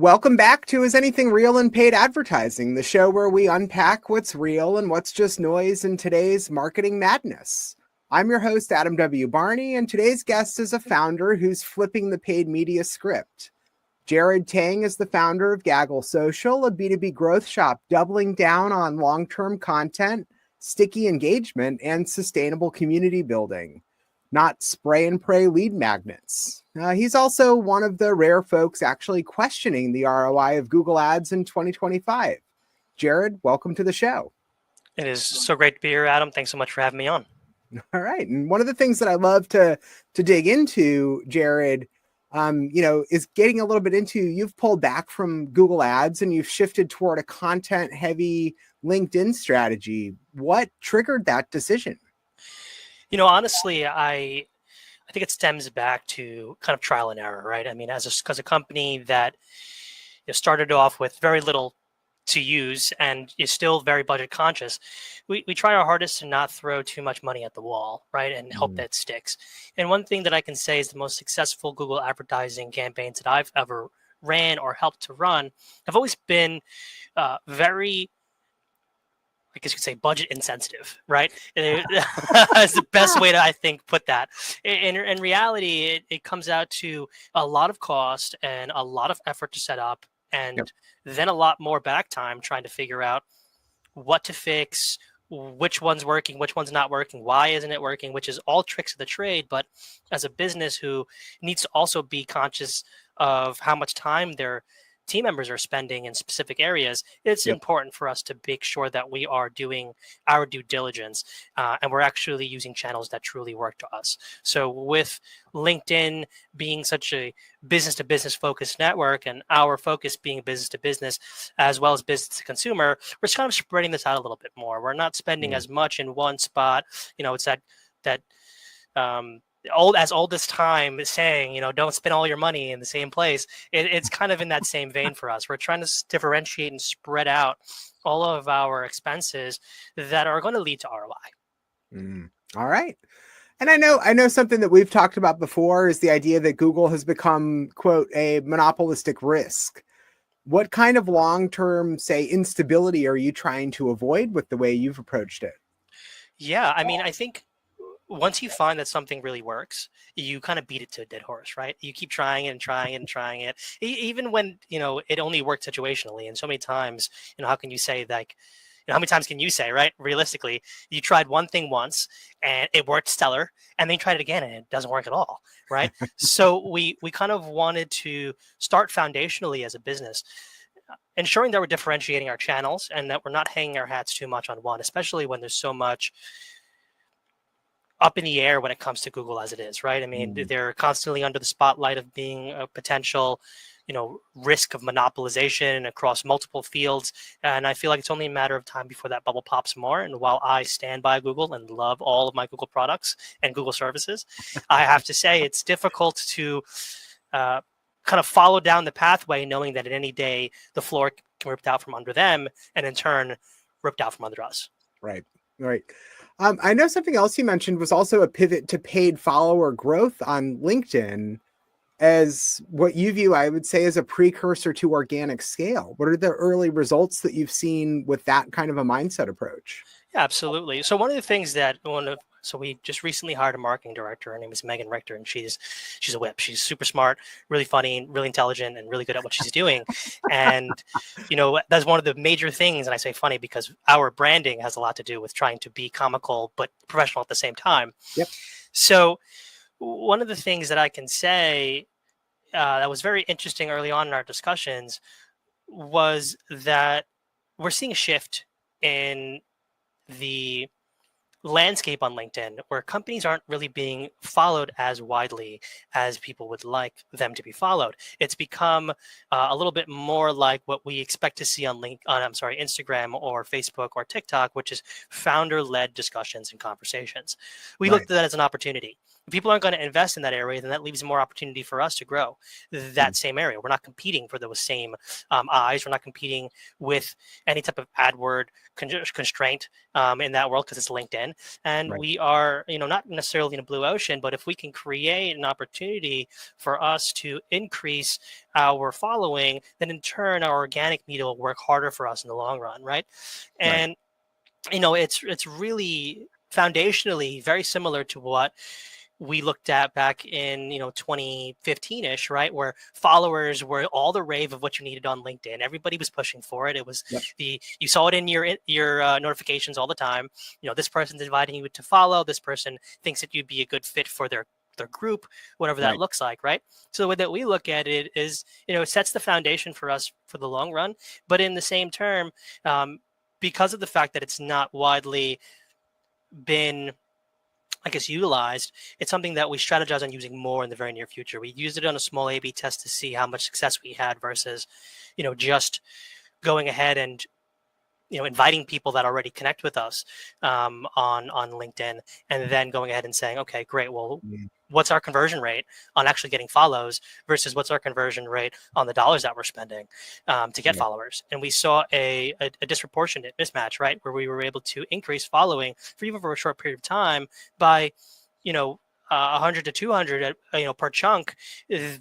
Welcome back to Is Anything Real in Paid Advertising, the show where we unpack what's real and what's just noise in today's marketing madness. I'm your host, Adam W. Barney, and today's guest is a founder who's flipping the paid media script. Jared Tang is the founder of Gaggle Social, a B2B growth shop doubling down on long-term content, sticky engagement, and sustainable community building, not spray and pray lead magnets. He's also one of the rare folks actually questioning the ROI of Google Ads in 2025. Jared, welcome to the show. It is so great to be here, Adam. Thanks so much for having me on. All right. And one of the things that I love to dig into, Jared, is getting a little bit into, you've pulled back from Google Ads and you've shifted toward a content-heavy LinkedIn strategy. What triggered that decision? Honestly, I think it stems back to kind of trial and error, right? I mean, as a company that started off with very little to use and is still very budget conscious, we try our hardest to not throw too much money at the wall, right? And hope that it sticks. And one thing that I can say is the most successful Google advertising campaigns that I've ever ran or helped to run have always been very, I guess you could say, budget insensitive, right? That's the best way to, I think, put that. In reality, it comes out to a lot of cost and a lot of effort to set up, and then a lot more back time trying to figure out what to fix, which one's working, which one's not working, why isn't it working, which is all tricks of the trade. But as a business who needs to also be conscious of how much time their team members are spending in specific areas, it's important for us to make sure that we are doing our due diligence and we're actually using channels that truly work to us. So with LinkedIn being such a business-to-business focused network and our focus being business-to-business as well as business-to-consumer, we're just kind of spreading this out a little bit more. We're not spending as much in one spot. It's that old as time is saying, don't spend all your money in the same place. It's kind of in that same vein for us. We're trying to differentiate and spread out all of our expenses that are going to lead to ROI. All right. And I know something that we've talked about before is the idea that Google has become, quote, a monopolistic risk. What kind of long-term, say, instability are you trying to avoid with the way you've approached it? Yeah, I mean, I think once you find that something really works, you kind of beat it to a dead horse, right? You keep trying it and trying it and trying it, even when, it only worked situationally. And so many times, how can you say how many times can you say, right? Realistically, you tried one thing once and it worked stellar, and then you tried it again and it doesn't work at all, right? So we kind of wanted to start foundationally as a business, ensuring that we're differentiating our channels and that we're not hanging our hats too much on one, especially when there's so much up in the air when it comes to Google as it is, right? I mean, they're constantly under the spotlight of being a potential, risk of monopolization across multiple fields. And I feel like it's only a matter of time before that bubble pops more. And while I stand by Google and love all of my Google products and Google services, I have to say it's difficult to kind of follow down the pathway, knowing that at any day the floor can be ripped out from under them and in turn ripped out from under us. Right. I know something else you mentioned was also a pivot to paid follower growth on LinkedIn as what you view, I would say, as a precursor to organic scale. What are the early results that you've seen with that kind of a mindset approach? Yeah, absolutely. So one of the things so we just recently hired a marketing director. Her name is Megan Richter, and she's a whip. She's super smart, really funny, really intelligent, and really good at what she's doing. And, that's one of the major things. And I say funny because our branding has a lot to do with trying to be comical, but professional at the same time. Yep. So one of the things that I can say that was very interesting early on in our discussions was that we're seeing a shift in the landscape on LinkedIn where companies aren't really being followed as widely as people would like them to be followed. It's become a little bit more like what we expect to see on Instagram or Facebook or TikTok, which is founder-led discussions and conversations. We looked at that as an opportunity people aren't going to invest in that area, then that leaves more opportunity for us to grow that same area. We're not competing for those same eyes. We're not competing with any type of AdWord constraint in that world because it's LinkedIn. And we are, not necessarily in a blue ocean, but if we can create an opportunity for us to increase our following, then in turn, our organic media will work harder for us in the long run, right? And, it's really foundationally very similar to what we looked at back in 2015ish, right, where followers were all the rave of what you needed on LinkedIn. Everybody was pushing for it. It was you saw it in your notifications all the time. This person's inviting you to follow. This person thinks that you'd be a good fit for their group, whatever that looks like, right? So the way that we look at it is, it sets the foundation for us for the long run. But in the same term, because of the fact that it's not widely been, I guess, utilized, it's something that we strategize on using more in the very near future. We used it on a small A/B test to see how much success we had versus, just going ahead and, inviting people that already connect with us on LinkedIn, and then going ahead and saying, okay, great. Well, what's our conversion rate on actually getting follows versus what's our conversion rate on the dollars that we're spending to get followers? And we saw a disproportionate mismatch, right, where we were able to increase following for even for a short period of time by, 100 to 200, per chunk.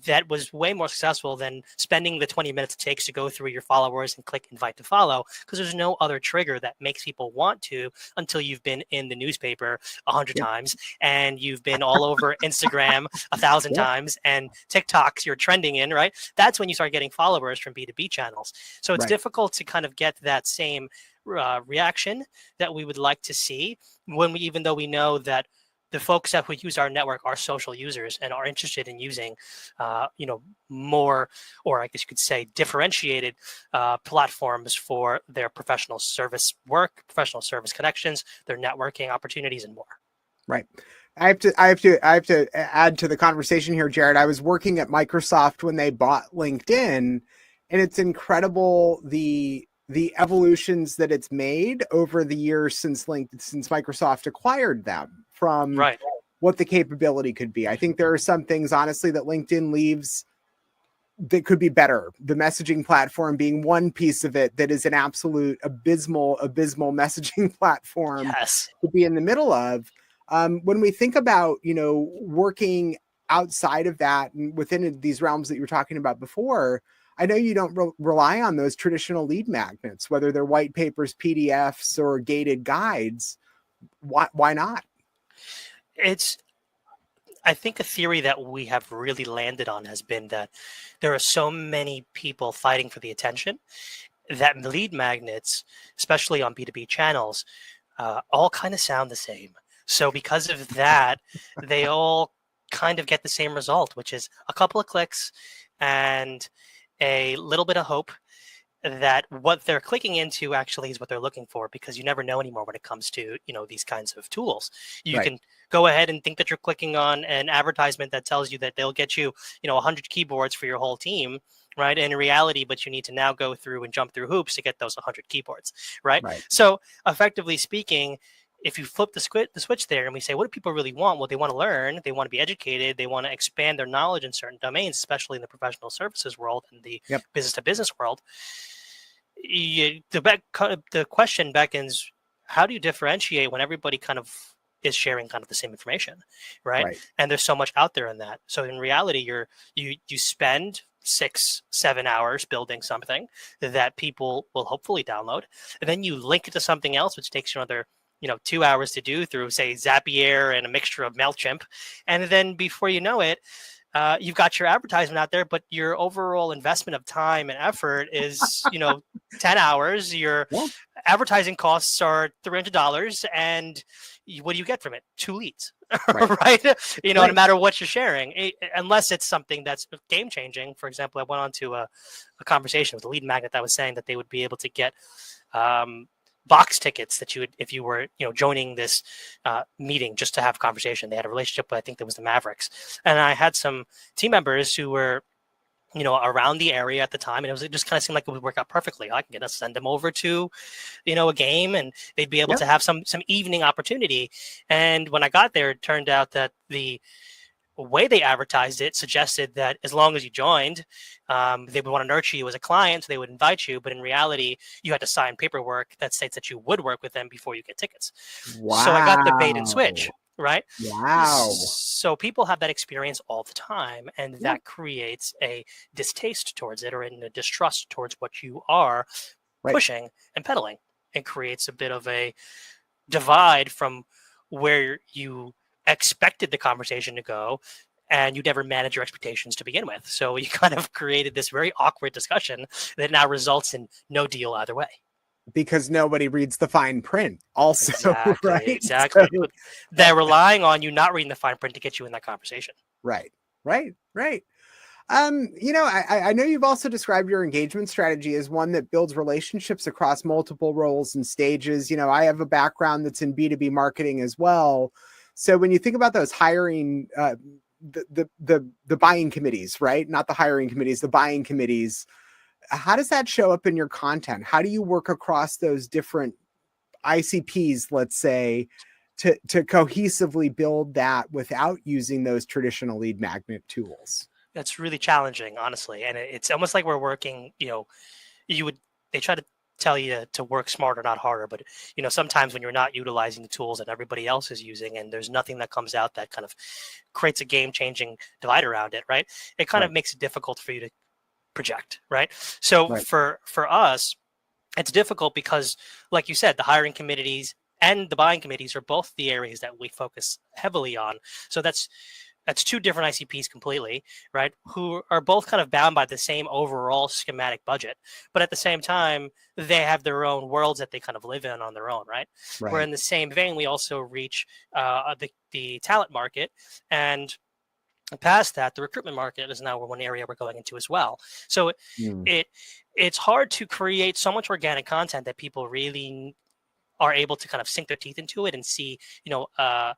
That was way more successful than spending the 20 minutes it takes to go through your followers and click invite to follow, because there's no other trigger that makes people want to until you've been in the newspaper 100 times and you've been all over Instagram 1,000 times and TikToks you're trending in, right? That's when you start getting followers from B2B channels. So it's difficult to kind of get that same reaction that we would like to see even though we know that the folks that would use our network are social users and are interested in using, more, or I guess you could say differentiated platforms for their professional service work, professional service connections, their networking opportunities, and more. Right. I have to add to the conversation here, Jared. I was working at Microsoft when they bought LinkedIn, and it's incredible the evolutions that it's made over the years since Microsoft acquired them, from what the capability could be. I think there are some things, honestly, that LinkedIn leaves that could be better. The messaging platform being one piece of it that is an absolute abysmal messaging platform to be in the middle of. When we think about, working outside of that and within these realms that you were talking about before, I know you don't rely on those traditional lead magnets, whether they're white papers, PDFs, or gated guides. Why not? I think a theory that we have really landed on has been that there are so many people fighting for the attention that lead magnets, especially on B2B channels, all kind of sound the same. So because of that, they all kind of get the same result, which is a couple of clicks and a little bit of hope that what they're clicking into actually is what they're looking for, because you never know anymore when it comes to, these kinds of tools. You can go ahead and think that you're clicking on an advertisement that tells you that they'll get you, 100 keyboards for your whole team, right? In reality, but you need to now go through and jump through hoops to get those 100 keyboards, right? So effectively speaking, if you flip the switch there and we say, what do people really want? Well, they want to learn, they want to be educated, they want to expand their knowledge in certain domains, especially in the professional services world and the business to business world. The question beckons, how do you differentiate when everybody kind of is sharing kind of the same information, right? And there's so much out there in that. So in reality, you spend 6-7 hours building something that people will hopefully download, and then you link it to something else, which takes you another 2 hours to do through, say, Zapier and a mixture of MailChimp. And then before you know it, you've got your advertisement out there, but your overall investment of time and effort is, 10 hours. Your advertising costs are $300. And what do you get from it? 2 leads, right? No matter what you're sharing, unless it's something that's game changing. For example, I went on to a conversation with a lead magnet that was saying that they would be able to get, box tickets that you would, if you were, joining this meeting just to have a conversation. They had a relationship with, I think there was the Mavericks. And I had some team members who were around the area at the time, and it just kind of seemed like it would work out perfectly. I can send them over to, a game, and they'd be able to have some evening opportunity. And when I got there, it turned out that the way they advertised it suggested that as long as you joined, they would want to nurture you as a client, so they would invite you. But in reality, you had to sign paperwork that states that you would work with them before you get tickets. So I got the bait and switch, right? Wow. So people have that experience all the time, and that creates a distaste towards it, or a distrust towards what you are pushing and peddling, and creates a bit of a divide from where you expected the conversation to go, and you never manage your expectations to begin with. So you kind of created this very awkward discussion that now results in no deal either way. Because nobody reads the fine print also. Exactly, right? Exactly. So, they're relying on you not reading the fine print to get you in that conversation. Right. I know you've also described your engagement strategy as one that builds relationships across multiple roles and stages. I have a background that's in B2B marketing as well. So when you think about those hiring, the buying committees, right? Not the hiring committees, the buying committees. How does that show up in your content? How do you work across those different ICPs, let's say, to cohesively build that without using those traditional lead magnet tools? That's really challenging, honestly. And it's almost like we're working, they try to tell you to work smarter, not harder. But, sometimes when you're not utilizing the tools that everybody else is using, and there's nothing that comes out that kind of creates a game-changing divide around it, right? It kind of makes it difficult for you to project, right? So for us, it's difficult because, like you said, the hiring committees and the buying committees are both the areas that we focus heavily on. So that's two different ICPs completely, right? Who are both kind of bound by the same overall schematic budget, but at the same time, they have their own worlds that they kind of live in on their own, right? Where in the same vein, we also reach the talent market, and past that, the recruitment market is now one area we're going into as well. So it's hard to create so much organic content that people really are able to kind of sink their teeth into it and see, a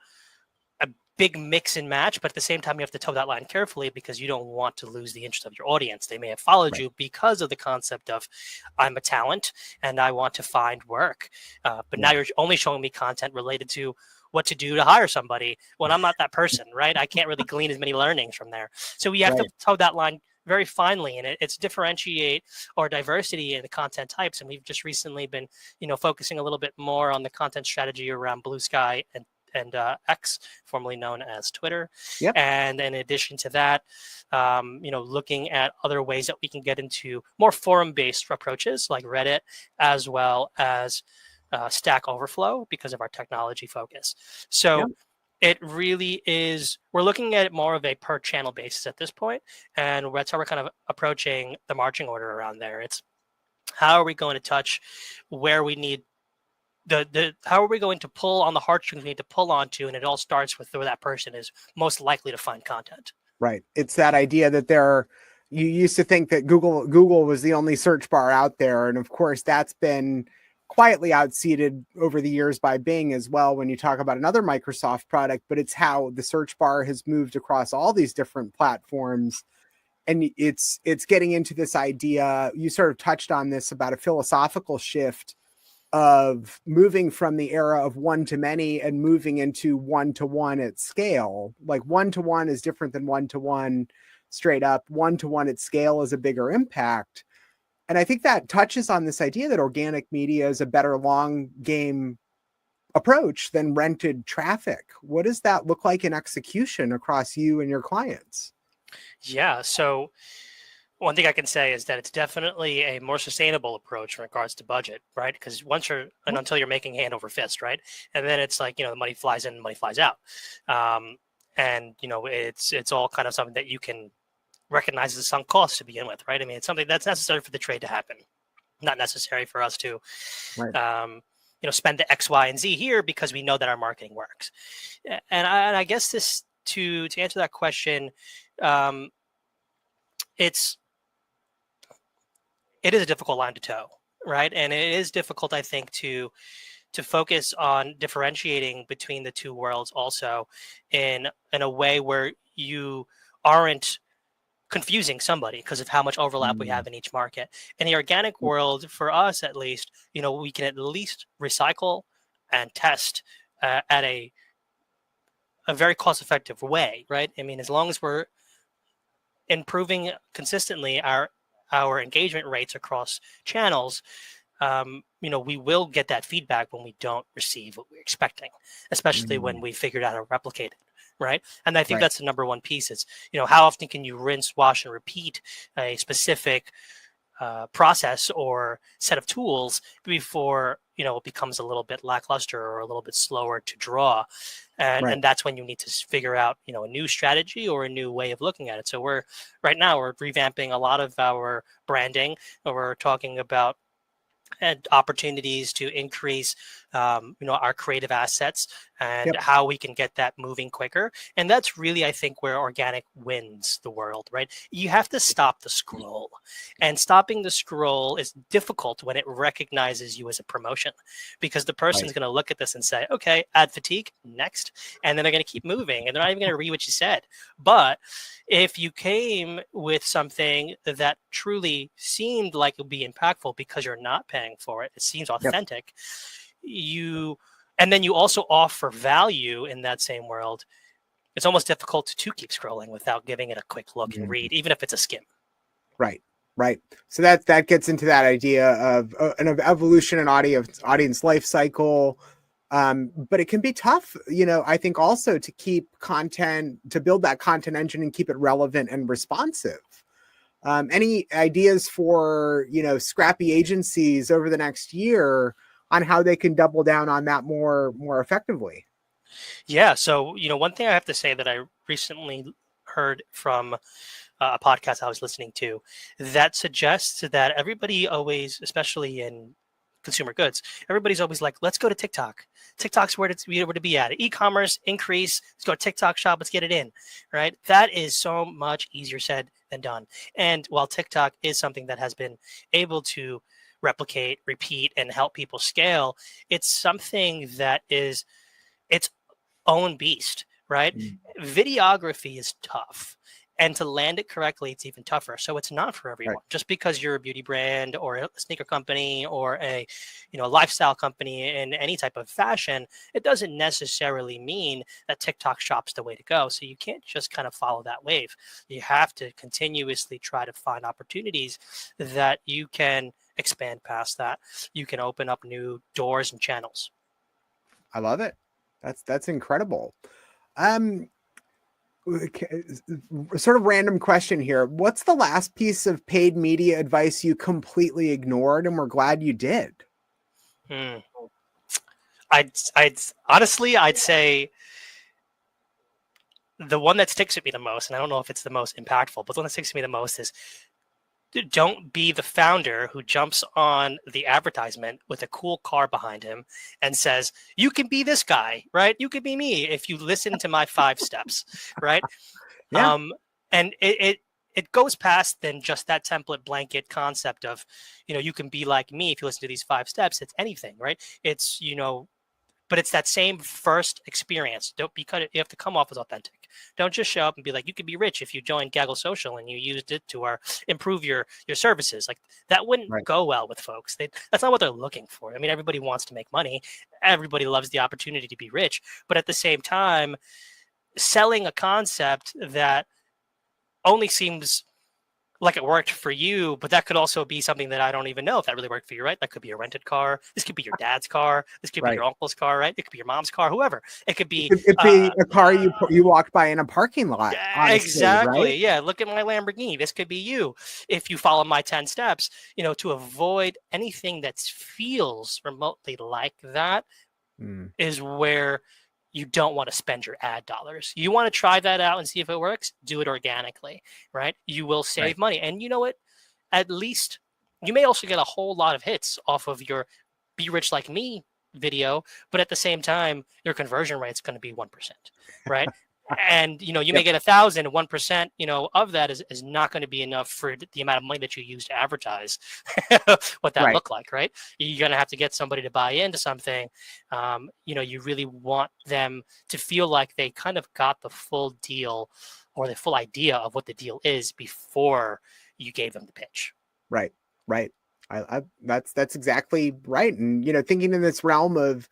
big mix and match, but at the same time, you have to toe that line carefully because you don't want to lose the interest of your audience. They may have followed you because of the concept of I'm a talent and I want to find work. But now you're only showing me content related to what to do to hire somebody when I'm not that person, right? I can't really glean as many learnings from there. So we have to toe that line very finely, and it's differentiate or diversity in the content types. And we've just recently been, focusing a little bit more on the content strategy around Blue Sky and X, formerly known as Twitter. And in addition to that, looking at other ways that we can get into more forum-based approaches like Reddit, as well as Stack Overflow, because of our technology focus. So it really is, we're looking at it more of a per channel basis at this point. And that's how we're kind of approaching the marching order around there. It's how are we going to touch where we need how are we going to pull on the heartstrings we need to pull onto, and it all starts with where that person is most likely to find content. Right. It's that idea that you used to think that Google was the only search bar out there, and of course that's been quietly outseated over the years by Bing as well when you talk about another Microsoft product, but it's how the search bar has moved across all these different platforms. And it's getting into this idea, you sort of touched on this, about a philosophical shift of moving from the era of one-to-many and moving into one-to-one at scale. Like one-to-one is different than one-to-one straight up. One-to-one at scale is a bigger impact. And I think that touches on this idea that organic media is a better long game approach than rented traffic. What does that look like in execution across you and your clients? Yeah, so one thing I can say is that it's definitely a more sustainable approach in regards to budget, right? Because until you're making hand over fist, right? And then it's like, the money flies in, money flies out. And, it's all kind of something that you can recognize as a sunk cost to begin with, right? I mean, it's something that's necessary for the trade to happen, not necessary for us to, spend the X, Y, and Z here because we know that our marketing works. And I guess this, to answer that question, it is a difficult line to toe, right? And it is difficult, I think, to focus on differentiating between the two worlds also in a way where you aren't confusing somebody because of how much overlap we have in each market. In the organic world, for us at least, we can at least recycle and test at a very cost-effective way, right? I mean, as long as we're improving consistently our engagement rates across channels, we will get that feedback when we don't receive what we're expecting, especially when we figured out how to replicate it, right? And I think that's the number one piece is, how often can you rinse, wash, and repeat a specific process or set of tools before it becomes a little bit lackluster or a little bit slower to draw, and that's when you need to figure out a new strategy or a new way of looking at it. So right now we're revamping a lot of our branding, and we're talking about and opportunities to increase our creative assets and how we can get that moving quicker. And that's really, I think, where organic wins the world, right? You have to stop the scroll, and stopping the scroll is difficult when it recognizes you as a promotion, because the person's going to look at this and say, okay, ad fatigue, next. And then they're going to keep moving, and they're not even going to read what you said. But if you came with something that truly seemed like it would be impactful because you're not paying for it, it seems authentic, and then you also offer value in that same world, it's almost difficult to keep scrolling without giving it a quick look and read, even if it's a skim. Right. So that gets into that idea of an evolution in audience life cycle. But it can be tough, I think also to keep content, to build that content engine and keep it relevant and responsive. Any ideas for, scrappy agencies over the next year on how they can double down on that more effectively? Yeah. So, one thing I have to say that I recently heard from a podcast I was listening to that suggests that everybody always, especially in consumer goods, everybody's always like, let's go to TikTok. TikTok's where to be at. E-commerce increase. Let's go to TikTok shop. Let's get it in, right? That is so much easier said than done. And while TikTok is something that has been able to replicate, repeat, and help people scale, it's something that is its own beast, right? Videography is tough. And to land it correctly, it's even tougher. So it's not for everyone. Just because you're a beauty brand or a sneaker company or a lifestyle company in any type of fashion, it doesn't necessarily mean that TikTok shop's the way to go. So you can't just kind of follow that wave. You have to continuously try to find opportunities that you can expand past that. You can open up new doors and channels. I love it. That's incredible. Sort of random question here. What's the last piece of paid media advice you completely ignored and we're glad you did? I'd honestly, I'd say the one that sticks with me the most, and I don't know if it's the most impactful, but the one that sticks with me the most is, don't be the founder who jumps on the advertisement with a cool car behind him and says, you can be this guy, right? You could be me if you listen to my 5 steps, right? And it goes past than just that template blanket concept of, you can be like me if you listen to these 5 steps. It's anything, right? It's, but it's that same first experience. You have to come off as authentic. Don't just show up and be like, you could be rich if you joined Gaggle Social and you used it to improve your services. Like that wouldn't go well with folks. That's not what they're looking for. I mean, everybody wants to make money. Everybody loves the opportunity to be rich. But at the same time, selling a concept that only seems like it worked for you, but that could also be something that I don't even know if that really worked for you, right? That could be a rented car. This could be your dad's car. This could be your uncle's car, right? It could be your mom's car, whoever. It could be a car you walked by in a parking lot. Honestly, exactly. Right? Yeah. Look at my Lamborghini. This could be you. If you follow my 10 steps, to avoid anything that feels remotely like that is where you don't want to spend your ad dollars. You want to try that out and see if it works, do it organically, right? You will save money. And you know what? At least you may also get a whole lot of hits off of your Be Rich Like Me video, but at the same time, your conversion rate is going to be 1%, right? And, you may get 1,000, 1%, of that is not going to be enough for the amount of money that you use to advertise what that look like, right? You're going to have to get somebody to buy into something. You really want them to feel like they kind of got the full deal or the full idea of what the deal is before you gave them the pitch. Right. Right. That's exactly right. And, thinking in this realm of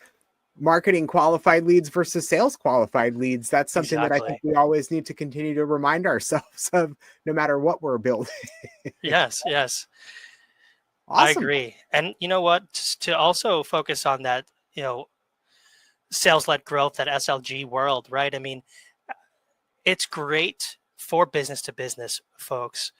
marketing qualified leads versus sales qualified leads, that's something that I think Exactly. we always need to continue to remind ourselves of, no matter what we're building. Yes. Yes. I Awesome. agree. And you know what? Just to also focus on that, sales-led growth, that SLG world, right? I mean, it's great for business to business folks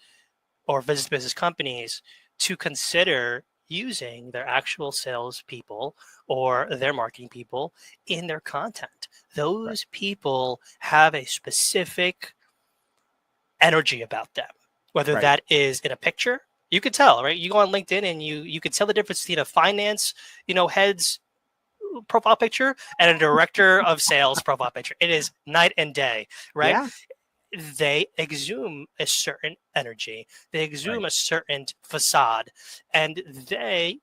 or business to business companies to consider using their actual sales people or their marketing people in their content. Those people have a specific energy about them, whether Right. that is in a picture. You could tell, right? You go on LinkedIn and you could tell the difference between a finance, head's profile picture and a director of sales profile picture. It is night and day, right? Yeah. They exhume a certain energy, they exhume Right. a certain facade, and they,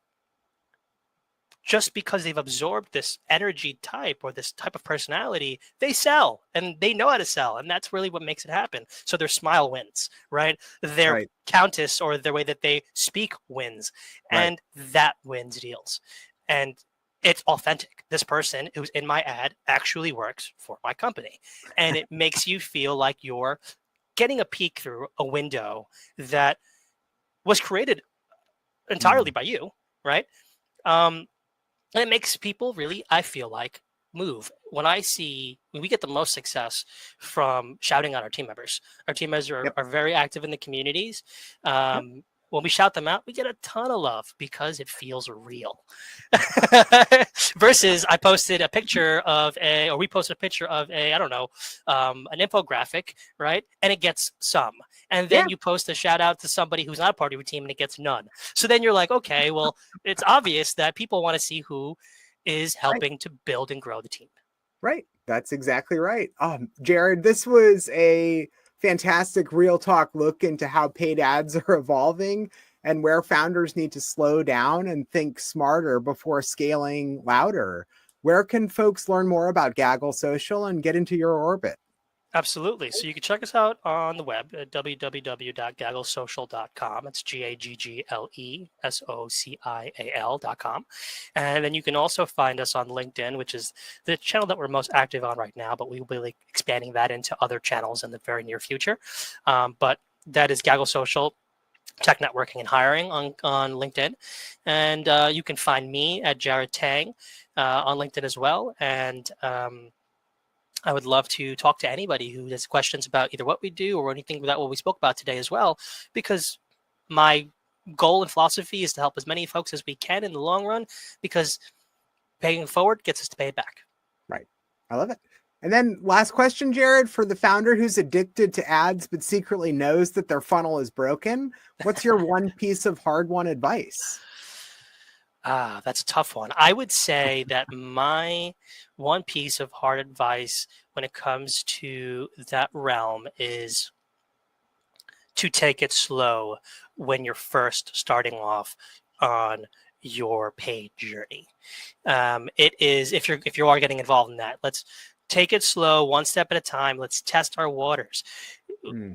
just because they've absorbed this energy type or this type of personality, they sell and they know how to sell. And that's really what makes it happen. So their smile wins, right? Their Right. countess or the way that they speak wins. Right. And that wins deals. And it's authentic. This person who's in my ad actually works for my company. And it makes you feel like you're getting a peek through a window that was created entirely by you, right? And it makes people really, I feel like, move. When we get the most success from shouting on our team members. Our team members Yep. are very active in the communities. Yep. When we shout them out, we get a ton of love because it feels real. Versus I posted a picture of we posted a picture of I don't know, an infographic, right? And it gets some. And then you post a shout out to somebody who's not a part of your team and it gets none. So then you're like, okay, well, it's obvious that people want to see who is helping to build and grow the team. Right. That's exactly right. Jared, this was a fantastic real talk look into how paid ads are evolving and where founders need to slow down and think smarter before scaling louder. Where can folks learn more about Gaggle Social and get into your orbit? Absolutely. So you can check us out on the web at www.gagglesocial.com. It's GAGGLESOCIAL.com. And then you can also find us on LinkedIn, which is the channel that we're most active on right now, but we will be expanding that into other channels in the very near future. But that is Gaggle Social, Tech Networking and Hiring on LinkedIn. And you can find me at Jared Tang on LinkedIn as well. And I would love to talk to anybody who has questions about either what we do or anything about what we spoke about today as well, because my goal and philosophy is to help as many folks as we can in the long run, because paying forward gets us to pay it back. Right. I love it. And then last question, Jared, for the founder who's addicted to ads but secretly knows that their funnel is broken, what's your one piece of hard-won advice? That's a tough one. I would say that my one piece of hard advice when it comes to that realm is to take it slow when you're first starting off on your paid journey. It is, if you are getting involved in that, let's take it slow, one step at a time. Let's test our waters.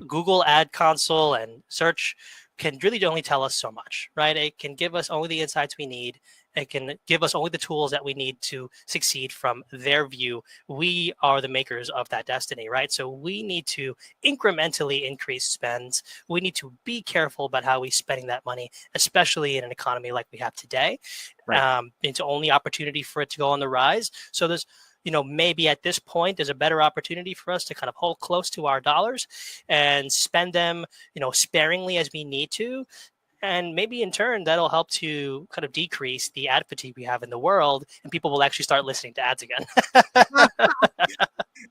Google Ad Console and search can really only tell us so much, right? It can give us only the insights we need. It can give us only the tools that we need to succeed from their view. We are the makers of that destiny, right? So we need to incrementally increase spends. We need to be careful about how we're spending that money, especially in an economy like we have today. Right. It's only opportunity for it to go on the rise. So there's, maybe at this point, there's a better opportunity for us to kind of hold close to our dollars and spend them, sparingly as we need to. And maybe in turn, that'll help to kind of decrease the ad fatigue we have in the world, and people will actually start listening to ads again.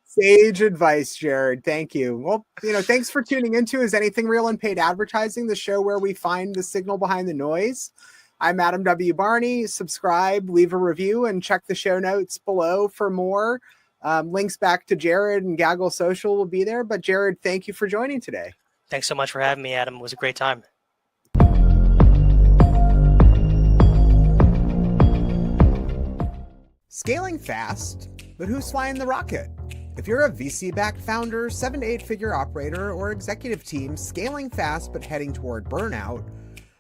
Sage advice, Jared. Thank you. Well, thanks for tuning into Is Anything Real in Paid Advertising, the show where we find the signal behind the noise. I'm Adam W. Barney. Subscribe, leave a review, and check the show notes below for more. Links back to Jared and Gaggle Social will be there. But Jared, thank you for joining today. Thanks so much for having me, Adam. It was a great time. Scaling fast, but who's flying the rocket? If you're a VC-backed founder, 7 to 8 figure operator, or executive team scaling fast but heading toward burnout,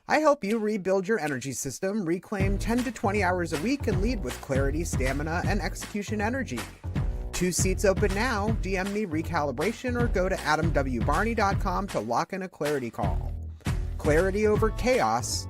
I help you rebuild your energy system, reclaim 10 to 20 hours a week, and lead with clarity, stamina, and execution energy. 2 seats open now. DM me recalibration or go to adamwbarney.com to lock in a clarity call. Clarity over chaos